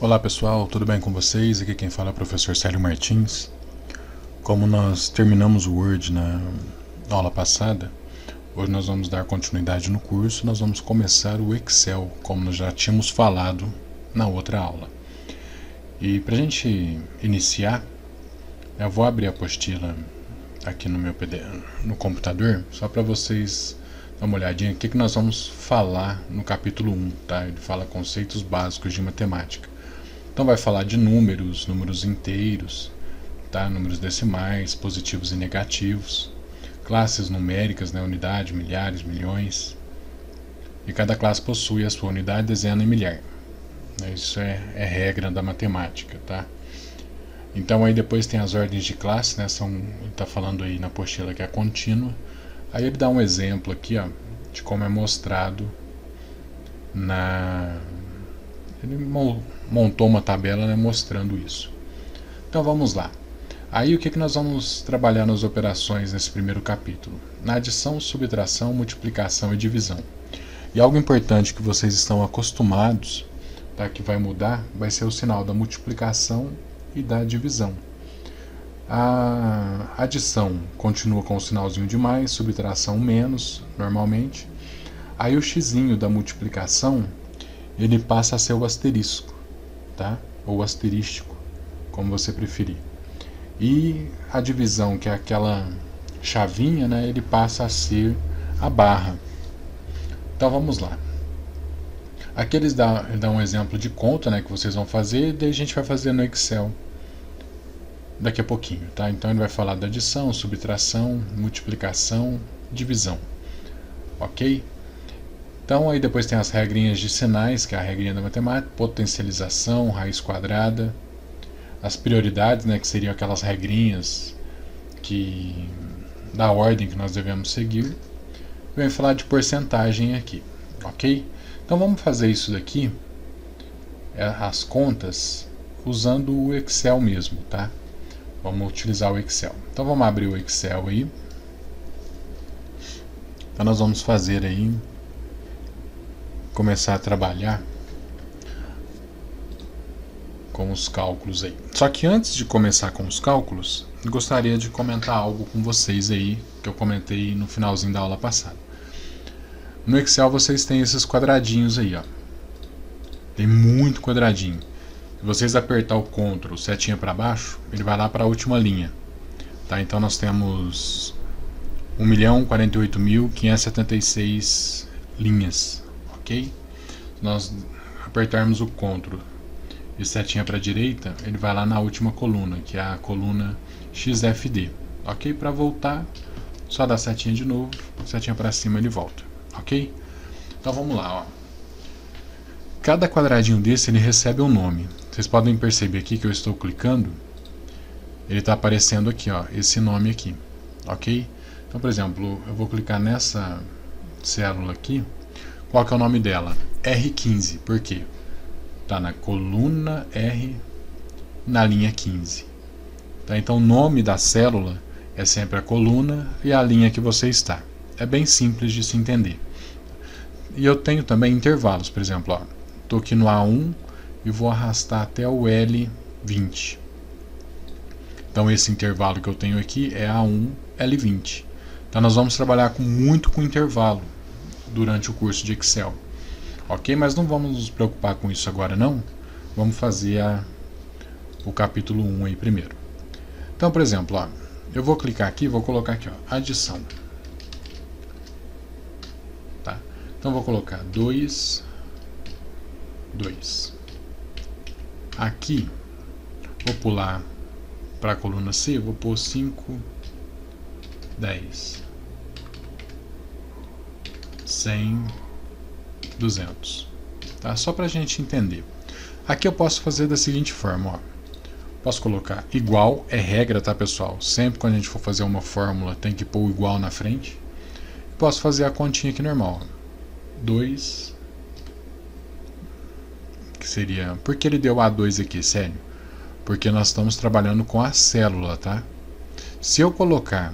Olá pessoal, tudo bem com vocês? Aqui quem fala é o professor Célio Martins. Como nós terminamos o Word na aula passada, hoje nós vamos dar continuidade no curso. Nós vamos começar o Excel, como nós já tínhamos falado na outra aula. E para a gente iniciar, eu vou abrir a apostila aqui no meu no computador, só para vocês dar uma olhadinha o que nós vamos falar no capítulo 1, tá? Ele fala conceitos básicos de matemática. Então vai falar de números, números inteiros, tá? Números decimais, positivos e negativos, classes numéricas, né? Unidade, milhares, milhões. E cada classe possui a sua unidade, dezena e milhar. Isso é regra da matemática, tá? Então aí depois tem as ordens de classe, né? Ele está falando aí na apostila que é contínua. Aí ele dá um exemplo aqui, ó, de como é mostrado Ele montou uma tabela, né, mostrando isso. Então vamos lá. Aí o que nós vamos trabalhar nas operações nesse primeiro capítulo? Na adição, subtração, multiplicação e divisão. E algo importante que vocês estão acostumados, tá, que vai mudar, vai ser o sinal da multiplicação e da divisão. A adição continua com o sinalzinho de mais, subtração menos, normalmente. Aí o xizinho da multiplicação, ele passa a ser o asterisco, tá? Ou asterístico, como você preferir. E a divisão, que é aquela chavinha, né, ele passa a ser a barra. Então vamos lá. Aqui ele dá um exemplo de conta, né, que vocês vão fazer, e daí a gente vai fazer no Excel daqui a pouquinho, tá? Então ele vai falar da adição, subtração, multiplicação, divisão, ok? Então aí depois tem as regrinhas de sinais, que é a regrinha da matemática, potencialização, raiz quadrada, as prioridades, né, que seriam aquelas regrinhas da ordem que nós devemos seguir. Vem falar de porcentagem aqui, ok? Então vamos fazer isso daqui, as contas, usando o Excel mesmo, tá? Vamos utilizar o Excel. Então vamos abrir o Excel aí. Então nós vamos fazer aí, começar a trabalhar com os cálculos aí. Só que antes de começar com os cálculos, gostaria de comentar algo com vocês aí, que eu comentei no finalzinho da aula passada. No Excel vocês têm esses quadradinhos aí, ó. Tem muito quadradinho. Se vocês apertar o Ctrl, setinha para baixo, ele vai lá para a última linha, tá? Então nós temos 1.048.576 linhas, ok? Se nós apertarmos o Ctrl e setinha para a direita, ele vai lá na última coluna, que é a coluna XFD, ok? Para voltar, só dá setinha de novo, setinha para cima ele volta, ok? Então vamos lá, ó. Cada quadradinho desse ele recebe um nome. Vocês podem perceber aqui que eu estou clicando, ele está aparecendo aqui, ó, esse nome aqui, ok? Então, por exemplo, eu vou clicar nessa célula aqui. Qual que é o nome dela? R15, por quê? Está na coluna R, na linha 15. Tá? Então o nome da célula é sempre a coluna e a linha que você está. É bem simples de se entender. E eu tenho também intervalos, por exemplo, estou aqui no A1 e vou arrastar até o L20. Então esse intervalo que eu tenho aqui é A1, L20. Então nós vamos trabalhar muito com intervalo durante o curso de Excel. Ok? Mas não vamos nos preocupar com isso agora não. Vamos fazer o capítulo 1 aí primeiro. Então, por exemplo, ó, eu vou clicar aqui, vou colocar aqui, ó, adição. Tá? Então vou colocar 2, 2. Aqui, vou pular para a coluna C, vou pôr 5, 10, 100, 200. Tá? Só para a gente entender. Aqui eu posso fazer da seguinte forma, ó. Posso colocar igual, é regra, tá, pessoal? Sempre quando a gente for fazer uma fórmula tem que pôr o igual na frente. Posso fazer a continha aqui normal. 2, que seria... Por que ele deu A2 aqui, sério? Porque nós estamos trabalhando com a célula, tá? Se eu colocar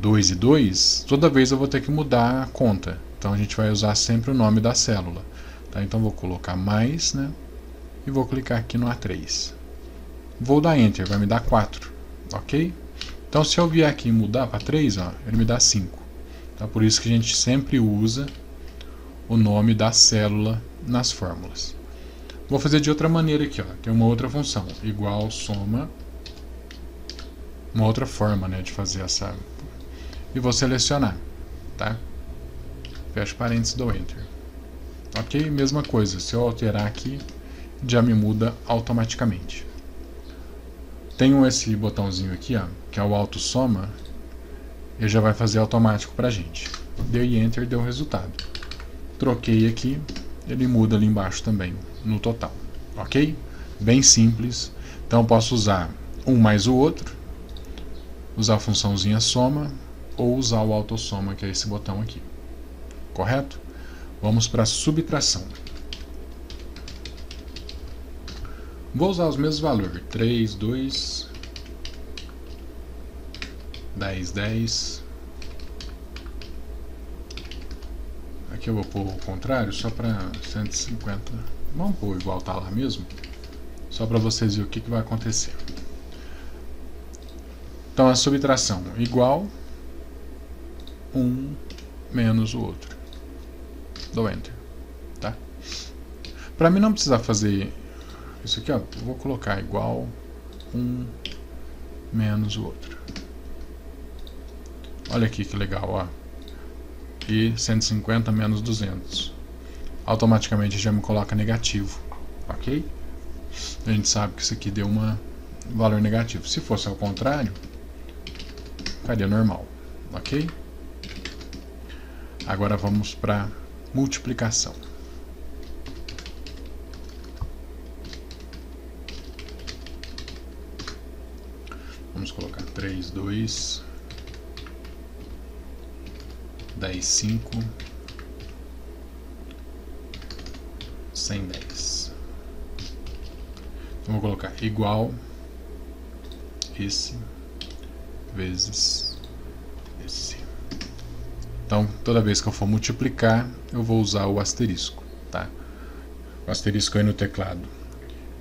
2 e 2, toda vez eu vou ter que mudar a conta. Então a gente vai usar sempre o nome da célula. Tá? Então vou colocar mais, né? e vou clicar aqui no A3. Vou dar Enter, vai me dar 4, ok? Então se eu vier aqui e mudar para 3, ó, ele me dá 5. Então por isso que a gente sempre usa o nome da célula nas fórmulas. Vou fazer de outra maneira aqui, ó. Tem uma outra função, igual soma, uma outra forma, né, de fazer essa, e vou selecionar, tá? Fecho parênteses, dou Enter. Ok? Mesma coisa, se eu alterar aqui, já me muda automaticamente. Tenho esse botãozinho aqui, ó, que é o auto soma, ele já vai fazer automático pra gente. Dei Enter, deu o resultado. Troquei aqui, ele muda ali embaixo também, no total, ok? Bem simples. Então posso usar um mais o outro, usar a funçãozinha soma, ou usar o autossoma, que é esse botão aqui, correto? Vamos para a subtração. Vou usar os mesmos valores, 3, 2, 10, 10. Aqui eu vou pôr o contrário, só para 150. Vamos pôr igual tá lá mesmo, só para vocês verem o que vai acontecer. Então a subtração igual um menos o outro. Dou Enter, tá? Para mim não precisar fazer isso aqui, ó, eu vou colocar igual um menos o outro. Olha aqui que legal, ó. E 150 menos 200. Automaticamente já me coloca negativo, ok? A gente sabe que isso aqui deu um valor negativo. Se fosse ao contrário, ficaria normal, ok? Agora vamos para multiplicação. Vamos colocar 3, 2, 10, 5, 110. Então vou colocar igual esse vezes esse. Então toda vez que eu for multiplicar, eu vou usar o asterisco, tá? O asterisco aí no teclado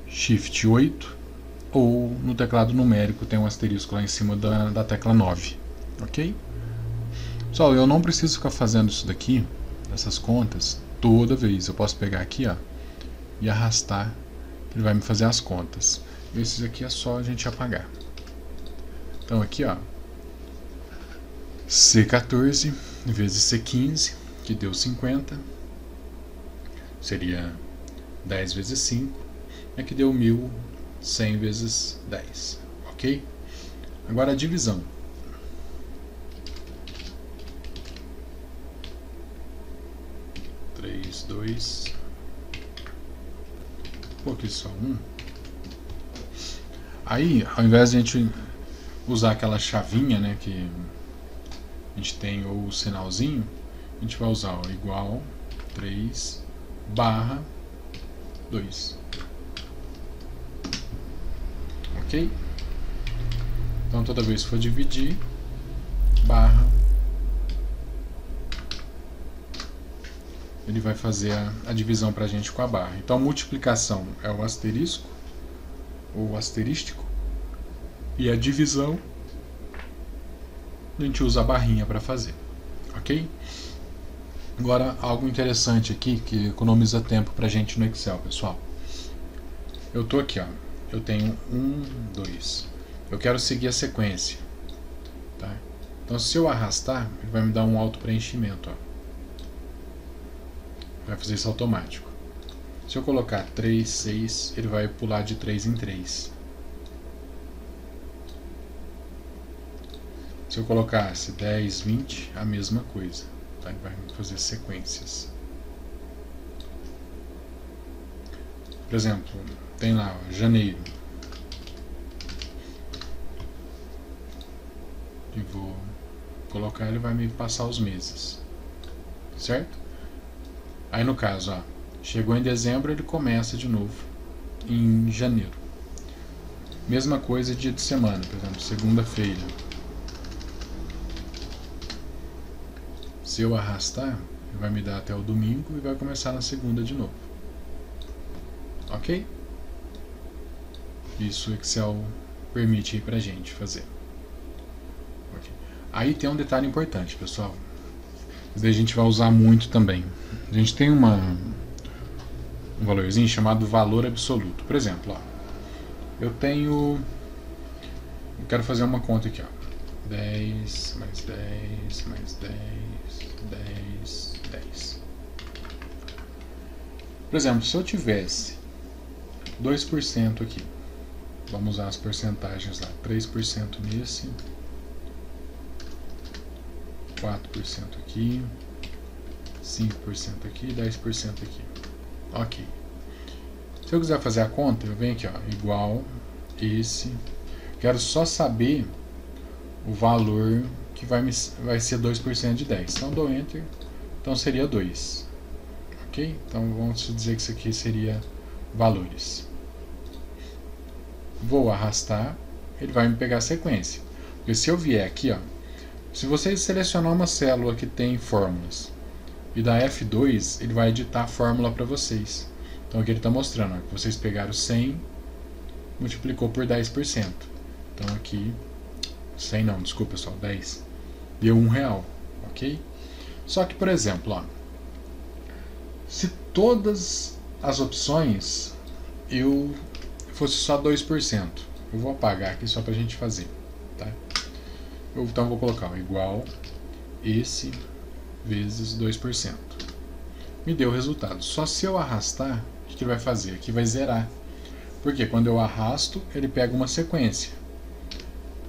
Shift 8, ou no teclado numérico tem um asterisco lá em cima da tecla 9, ok? Pessoal, eu não preciso ficar fazendo isso daqui, essas contas, toda vez. Eu posso pegar aqui, ó, e arrastar, ele vai me fazer as contas. Esses aqui é só a gente apagar. Então aqui, ó, C14 vezes C15, que deu 50, seria 10 vezes 5, é que deu 1.100 vezes 10, ok? Agora a divisão. Três, 2, pô, aqui só 1. Aí, ao invés de a gente usar aquela chavinha, né, que a gente tem, ou o sinalzinho, a gente vai usar, ó, igual 3 barra 2. Ok? Então toda vez que for dividir, barra, ele vai fazer a divisão para a gente com a barra. Então a multiplicação é o asterisco, ou asterístico, e a divisão a gente usa a barrinha para fazer, ok? Agora algo interessante aqui que economiza tempo para a gente no Excel, pessoal. Eu tô aqui, ó, eu tenho 1, 2, eu quero seguir a sequência, tá? Então se eu arrastar, ele vai me dar um auto preenchimento, ó. Vai fazer isso automático. Se eu colocar 3, 6, ele vai pular de 3 em 3. Se eu colocasse 10, 20, a mesma coisa, tá? Ele vai fazer sequências. Por exemplo, tem lá, ó, janeiro. E vou colocar, ele vai me passar os meses, certo? Aí no caso, ó, chegou em dezembro, ele começa de novo em janeiro. Mesma coisa dia de semana, por exemplo, segunda-feira. Se eu arrastar, ele vai me dar até o domingo e vai começar na segunda de novo. Ok? Isso o Excel permite aí pra gente fazer. Okay. Aí tem um detalhe importante, pessoal. Isso daí a gente vai usar muito também. A gente tem um valorzinho chamado valor absoluto. Por exemplo, ó, eu quero fazer uma conta aqui, ó. 10 mais 10 mais 10, 10, 10. Por exemplo, se eu tivesse 2% aqui, vamos usar as porcentagens lá, 3% nesse, 4% aqui, 5% aqui, 10% aqui. Ok. Se eu quiser fazer a conta, eu venho aqui, ó, igual esse. Quero só saber o valor que vai ser 2% de 10. Então dou Enter, então seria 2. Ok? Então vamos dizer que isso aqui seria valores. Vou arrastar, ele vai me pegar a sequência. Porque se eu vier aqui, ó, se vocês selecionar uma célula que tem fórmulas e da F2, ele vai editar a fórmula para vocês. Então aqui ele está mostrando, ó, que vocês pegaram 100, multiplicou por 10%. Então aqui 100 não, desculpa pessoal, 10. Deu R$1, ok? Só que, por exemplo, ó, se todas as opções eu fosse só 2%, eu vou apagar aqui só pra gente fazer, tá? Então eu vou colocar ó, igual esse vezes 2%. Me deu o resultado. Só se eu arrastar, o que ele vai fazer? Aqui vai zerar. Porque quando eu arrasto, ele pega uma sequência.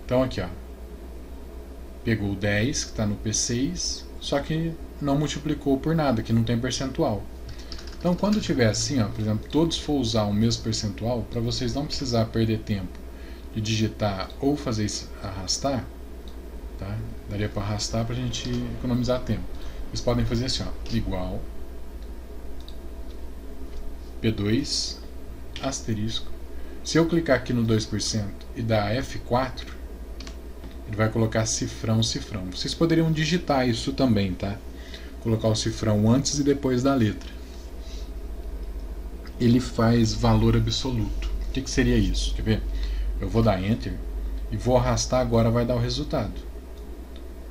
Então aqui, ó, pegou o 10, que está no P6, só que não multiplicou por nada, que não tem percentual. Então quando tiver assim, ó, por exemplo, todos for usar o mesmo percentual, para vocês não precisar perder tempo de digitar ou fazer isso, arrastar, tá? Daria para arrastar para a gente economizar tempo. Vocês podem fazer assim, ó, igual P2, asterisco. Se eu clicar aqui no 2% e dar F4, ele vai colocar cifrão, cifrão. Vocês poderiam digitar isso também, tá? Colocar o cifrão antes e depois da letra. Ele faz valor absoluto. O que seria isso? Quer ver? Eu vou dar Enter e vou arrastar, agora vai dar o resultado.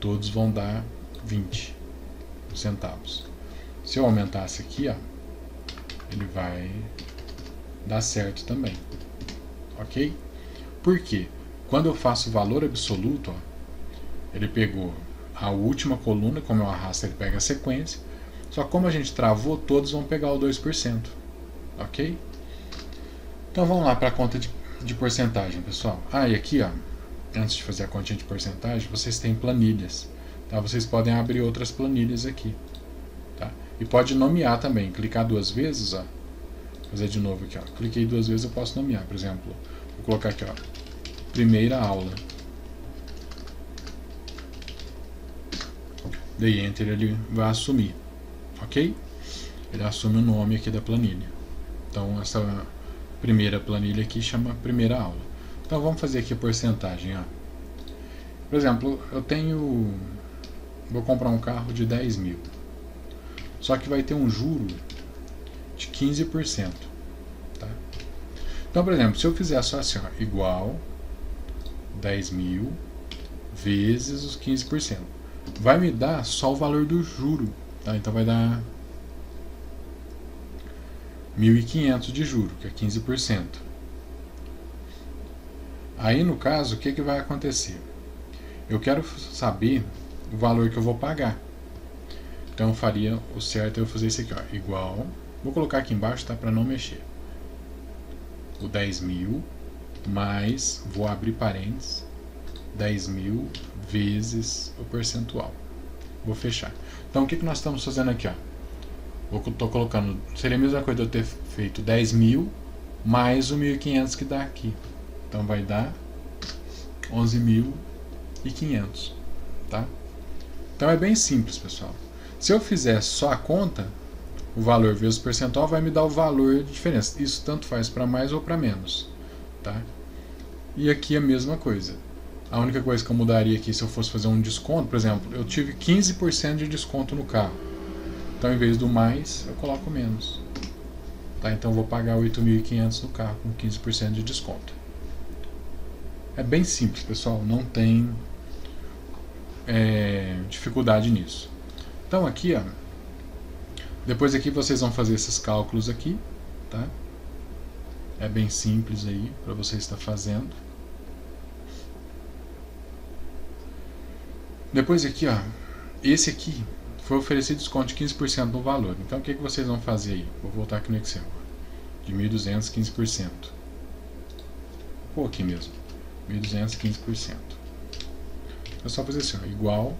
Todos vão dar 20 centavos. Se eu aumentasse aqui, ó, ele vai dar certo também. Ok? Por quê? Quando eu faço valor absoluto, ó, ele pegou a última coluna, como eu arrasto ele pega a sequência, só que como a gente travou, todos vão pegar o 2%. Ok? Então vamos lá para a conta de porcentagem, pessoal. E aqui, ó, antes de fazer a continha de porcentagem, vocês têm planilhas. Tá? Vocês podem abrir outras planilhas aqui. Tá? E pode nomear também, clicar 2 vezes, ó. Vou fazer de novo aqui, ó. Cliquei 2 vezes, eu posso nomear. Por exemplo, vou colocar aqui, ó, primeira aula. Dei Enter, ele vai assumir. Ok? Ele assume o nome aqui da planilha. Então essa primeira planilha aqui chama primeira aula. Então vamos fazer aqui a porcentagem, ó. Por exemplo, vou comprar um carro de 10 mil. Só que vai ter um juro de 15%. Tá? Então, por exemplo, se eu fizer só assim, ó, igual 10 mil vezes os 15%, vai me dar só o valor do juro. Tá? Então vai dar 1.500 de juro, que é 15%. Aí no caso, o que vai acontecer? Eu quero saber o valor que eu vou pagar. Então eu faria o certo, eu fazer isso aqui, ó, igual, vou colocar aqui embaixo, tá, para não mexer. O 10 mil mais, vou abrir parênteses, 10 mil vezes o percentual. Vou fechar. Então o que nós estamos fazendo aqui, ó? Estou colocando, seria a mesma coisa de eu ter feito 10 mil mais o 1.500 que dá aqui. Então vai dar 11.500, tá? Então é bem simples, pessoal. Se eu fizer só a conta, o valor vezes o percentual vai me dar o valor de diferença. Isso tanto faz para mais ou para menos, tá? E aqui a mesma coisa. A única coisa que eu mudaria aqui se eu fosse fazer um desconto, por exemplo, eu tive 15% de desconto no carro. Então, em vez do mais, eu coloco menos. Tá? Então, eu vou pagar 8.500 no carro com 15% de desconto. É bem simples, pessoal, não tem dificuldade nisso. Então aqui, ó, depois aqui vocês vão fazer esses cálculos aqui, tá? É bem simples aí para você estar fazendo. Depois aqui, ó, esse aqui foi oferecido desconto de 15% no valor. Então o que vocês vão fazer aí? Vou voltar aqui no Excel. De 1.200, 15%. Vou aqui mesmo. 1.200, 15%. É só fazer assim, ó, igual.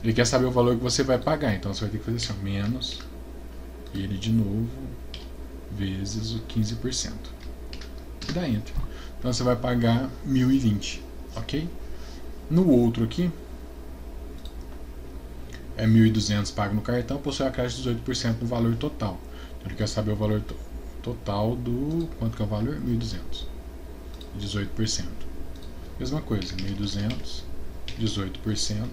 Ele quer saber o valor que você vai pagar. Então você vai ter que fazer assim, ó, menos ele de novo vezes o 15%. E dá Enter. Então você vai pagar 1.020, ok? No outro aqui, é 1.200 pago no cartão, possui a caixa de 18% no valor total. Então ele quer saber o valor total do... Quanto que é o valor? 1.200. 18%. Mesma coisa, 1.200, 18%.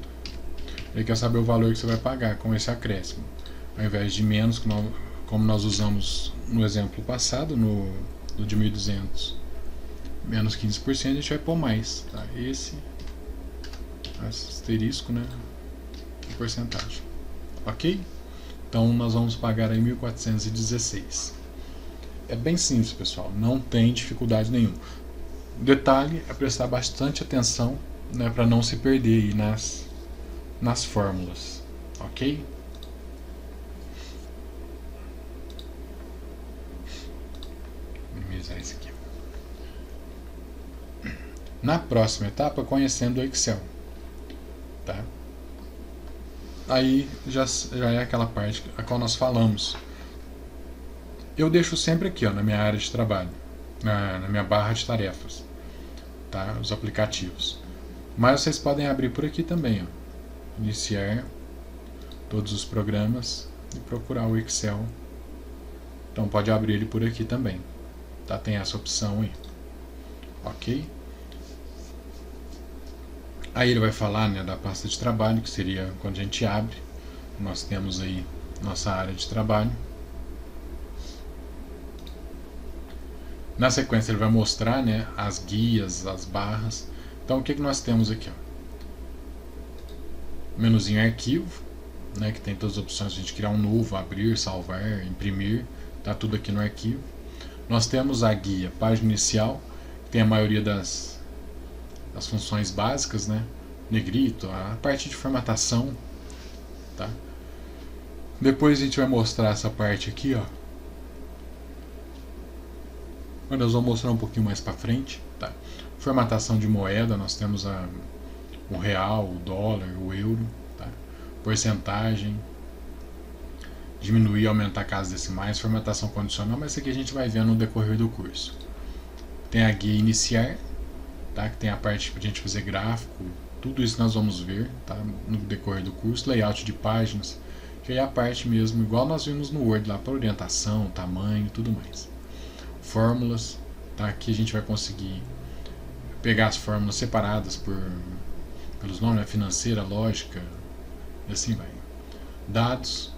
Ele quer saber o valor que você vai pagar com esse acréscimo. Ao invés de menos, como nós usamos no exemplo passado, no de 1.200, menos 15%, a gente vai pôr mais. Tá? Esse asterisco, né? Porcentagem, ok? Então nós vamos pagar aí 1.416. É bem simples, pessoal, não tem dificuldade nenhuma. Detalhe é prestar bastante atenção, né, para não se perder aí nas fórmulas, ok? Vou minimizar isso aqui. Na próxima etapa, conhecendo o Excel, tá? Aí já é aquela parte a qual nós falamos. Eu deixo sempre aqui, ó, na minha área de trabalho, na minha barra de tarefas, tá? Os aplicativos. Mas vocês podem abrir por aqui também, ó. Iniciar todos os programas e procurar o Excel. Então pode abrir ele por aqui também, tá? Tem essa opção aí, ok? Aí ele vai falar, né, da pasta de trabalho, que seria quando a gente abre. Nós temos aí nossa área de trabalho. Na sequência ele vai mostrar, né, as guias, as barras. Então o que nós temos aqui? Ó? Menuzinho arquivo, né, que tem todas as opções de a gente criar um novo, abrir, salvar, imprimir. Tá tudo aqui no arquivo. Nós temos a guia página inicial, que tem a maioria das funções básicas, né? Negrito, a parte de formatação, tá? Depois a gente vai mostrar essa parte aqui, ó. Nós vamos mostrar um pouquinho mais para frente, tá? Formatação de moeda, nós temos o real, o dólar, o euro, tá? Porcentagem, diminuir e aumentar casas decimais, formatação condicional, mas isso aqui a gente vai ver no decorrer do curso. Tem a guia iniciar, tá? Que tem a parte para a gente fazer gráfico, tudo isso nós vamos ver, tá? No decorrer do curso. Layout de páginas, que é a parte mesmo, igual nós vimos no Word lá, para orientação, tamanho e tudo mais. Fórmulas, tá? Aqui a gente vai conseguir pegar as fórmulas separadas pelos nomes, né? Financeira, lógica, e assim vai. Dados,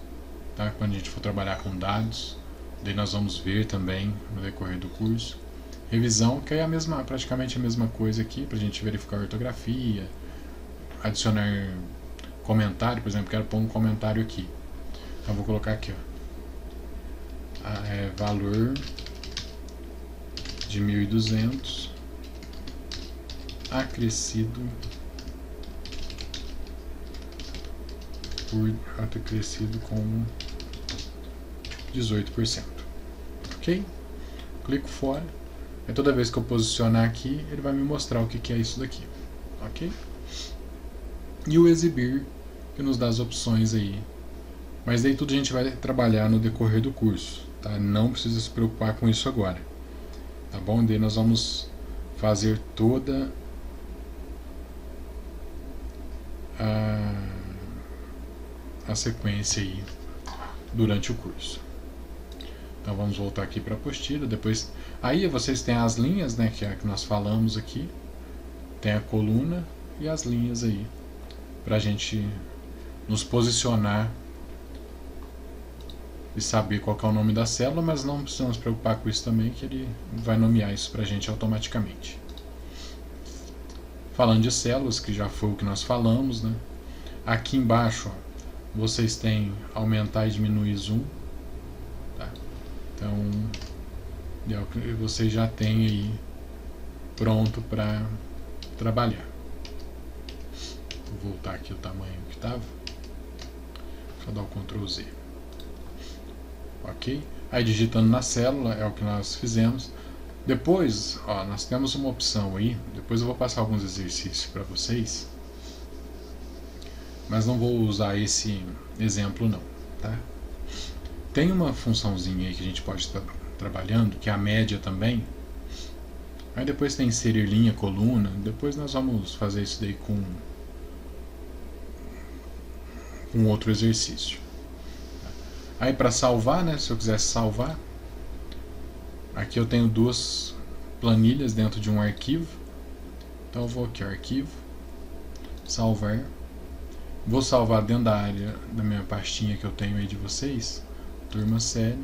tá? Quando a gente for trabalhar com dados, daí nós vamos ver também no decorrer do curso. Revisão, que é praticamente a mesma coisa aqui, para a gente verificar a ortografia, adicionar comentário, por exemplo, quero pôr um comentário aqui. Então vou colocar aqui, ó, valor de 1.200 acrescido com 18%, ok? Clico fora. E toda vez que eu posicionar aqui, ele vai me mostrar o que é isso daqui, ok? E o exibir, que nos dá as opções aí. Mas daí tudo a gente vai trabalhar no decorrer do curso, tá? Não precisa se preocupar com isso agora, tá bom? Daí nós vamos fazer toda a sequência aí durante o curso. Então vamos voltar aqui para a apostila. Depois, aí vocês têm as linhas, né, que é a que nós falamos aqui. Tem a coluna e as linhas aí, para a gente nos posicionar e saber qual que é o nome da célula, mas não precisamos nos preocupar com isso também, que ele vai nomear isso para a gente automaticamente. falando de células, que já foi o que nós falamos, né? Aqui embaixo, ó, vocês têm aumentar e diminuir zoom, tá? Então, vocês já têm aí pronto para trabalhar. Vou voltar aqui o tamanho que estava. Deixa eu dar o Ctrl Z. Ok? Aí digitando na célula é o que nós fizemos. Depois, ó, nós temos uma opção aí. Depois eu vou passar alguns exercícios para vocês. Mas não vou usar esse exemplo não, tá? Tem uma funçãozinha aí que a gente pode estar trabalhando, que é a média também. Aí depois tem inserir linha, coluna. Depois nós vamos fazer isso daí com outro exercício. Aí para salvar, né, se eu quisesse salvar, aqui eu tenho duas planilhas dentro de um arquivo. Então eu vou aqui, arquivo, salvar. Vou salvar dentro da área da minha pastinha que eu tenho aí de vocês. Turma série,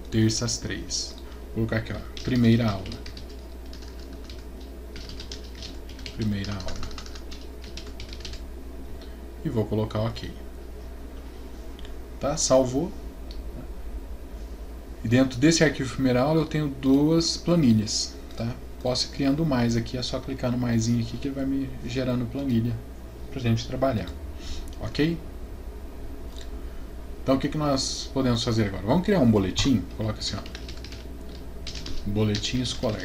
terça às 3. Vou colocar aqui, ó, primeira aula. Primeira aula. E vou colocar OK. Tá? Salvou. E dentro desse arquivo primeira aula eu tenho duas planilhas. Tá? Posso ir criando mais aqui, é só clicar no maisinho aqui que ele vai me gerando planilha pra gente trabalhar. Ok? Então o que nós podemos fazer agora? Vamos criar um boletim. Coloca assim, ó, boletim escolar.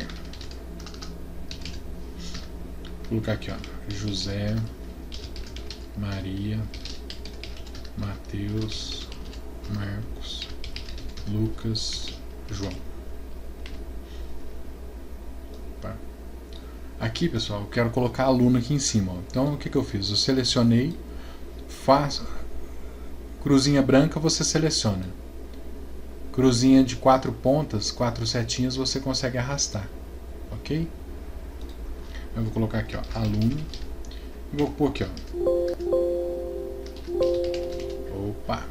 Vou colocar aqui, ó, José, Maria, Mateus, Marcos, Lucas, João. Tá. Aqui, pessoal, eu quero colocar aluno aqui em cima, ó. Então o que eu fiz? Eu selecionei, faço cruzinha branca, você seleciona. Cruzinha de 4 pontas, 4 setinhas, você consegue arrastar. Ok? Eu vou colocar aqui, ó, aluno. E vou pôr aqui, ó. Opa!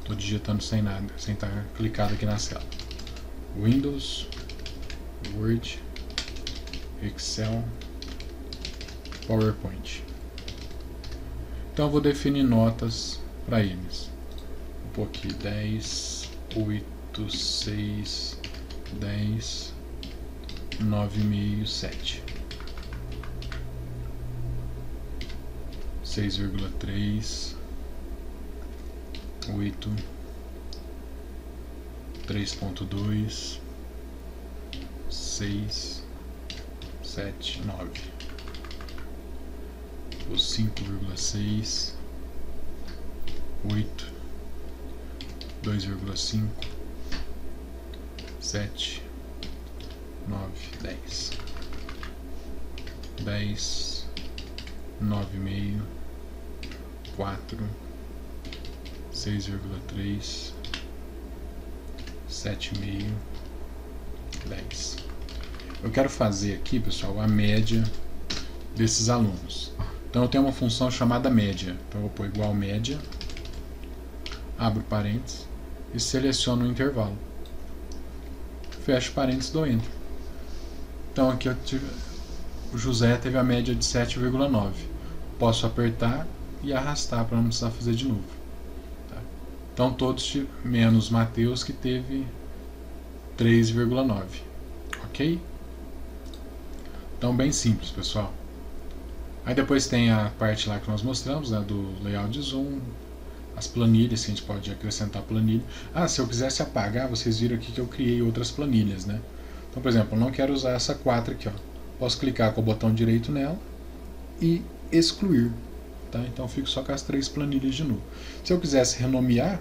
Estou digitando sem nada, sem estar clicado aqui na célula. Windows, Word, Excel, PowerPoint. Então eu vou definir notas para eles. Vou pôr aqui 10, 8, 6, 10, 9,5, 7. 6,3, 8, 3,2, 6, 7, 9. O 5,6, 8, 2,5, 7, 9, 10. 10, 9,5, 4, 6,3, 7,5, 10. Eu quero fazer aqui, pessoal, a média desses alunos. Então eu tenho uma função chamada média. Então eu vou pôr igual média, abro parênteses e seleciono o intervalo. Fecho parênteses, dou Enter. Então aqui o José teve a média de 7,9. Posso apertar e arrastar para não precisar fazer de novo. Tá? Então todos menos Mateus, que teve 3,9. Ok? Então bem simples, pessoal. Aí depois tem a parte lá que nós mostramos, né, do layout de zoom, as planilhas, que a gente pode acrescentar planilha. Ah, se eu quisesse apagar, vocês viram aqui que eu criei outras planilhas, né? Então, por exemplo, eu não quero usar essa 4 aqui, ó. Posso clicar com o botão direito nela e excluir. Tá? Então eu fico só com as 3 planilhas de novo. Se eu quisesse renomear,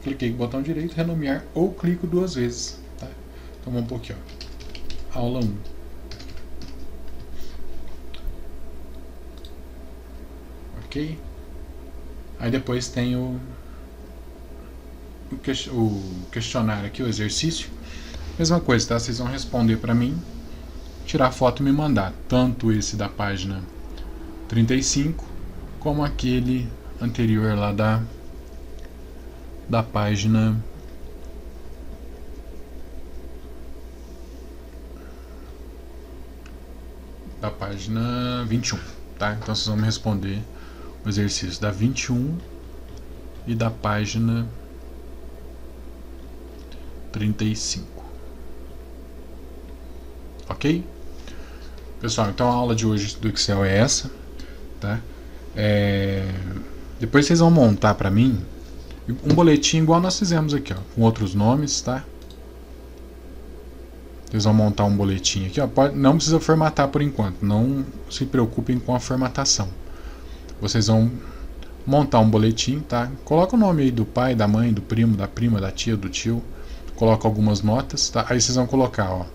cliquei com o botão direito, renomear, ou clico 2 vezes. Tá? Então vamos por aqui, ó. Aula 1. Ok? Aí depois tem o questionário aqui, o exercício. Mesma coisa, tá? Vocês vão responder para mim, tirar foto e me mandar. Tanto esse da página 35, como aquele anterior lá da página da página 21, tá? Então vocês vão me responder o exercício da 21 e da página 35. Ok? Pessoal, então a aula de hoje do Excel é essa, tá? Depois vocês vão montar para mim um boletim igual nós fizemos aqui, ó, com outros nomes, tá? Vocês vão montar um boletim aqui, ó. Não precisa formatar por enquanto, não se preocupem com a formatação. Vocês vão montar um boletim, tá? Coloca o nome aí do pai, da mãe, do primo, da prima, da tia, do tio. Coloca algumas notas, tá? Aí vocês vão colocar, ó,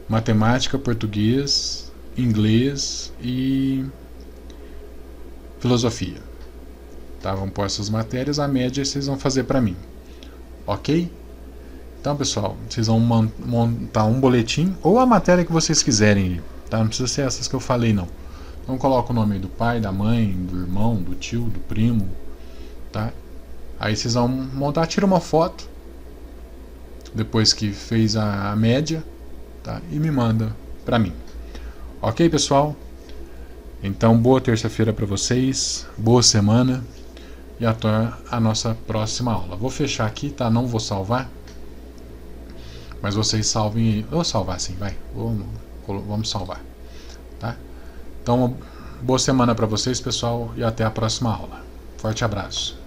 matemática, português, inglês e filosofia, tá? Vão pôr essas matérias, a média vocês vão fazer para mim, ok? Então, pessoal, vocês vão montar um boletim ou a matéria que vocês quiserem, tá? Não precisa ser essas que eu falei, não. Então, coloca o nome do pai, da mãe, do irmão, do tio, do primo, tá? Aí vocês vão montar, tira uma foto depois que fez a média, tá? E me manda pra mim. Ok, pessoal? Então, boa terça-feira para vocês, boa semana e até a nossa próxima aula. Vou fechar aqui, tá? Não vou salvar, mas vocês salvem aí. Eu vou salvar sim, vai. Vamos salvar, tá? Então, boa semana para vocês, pessoal, e até a próxima aula. Forte abraço.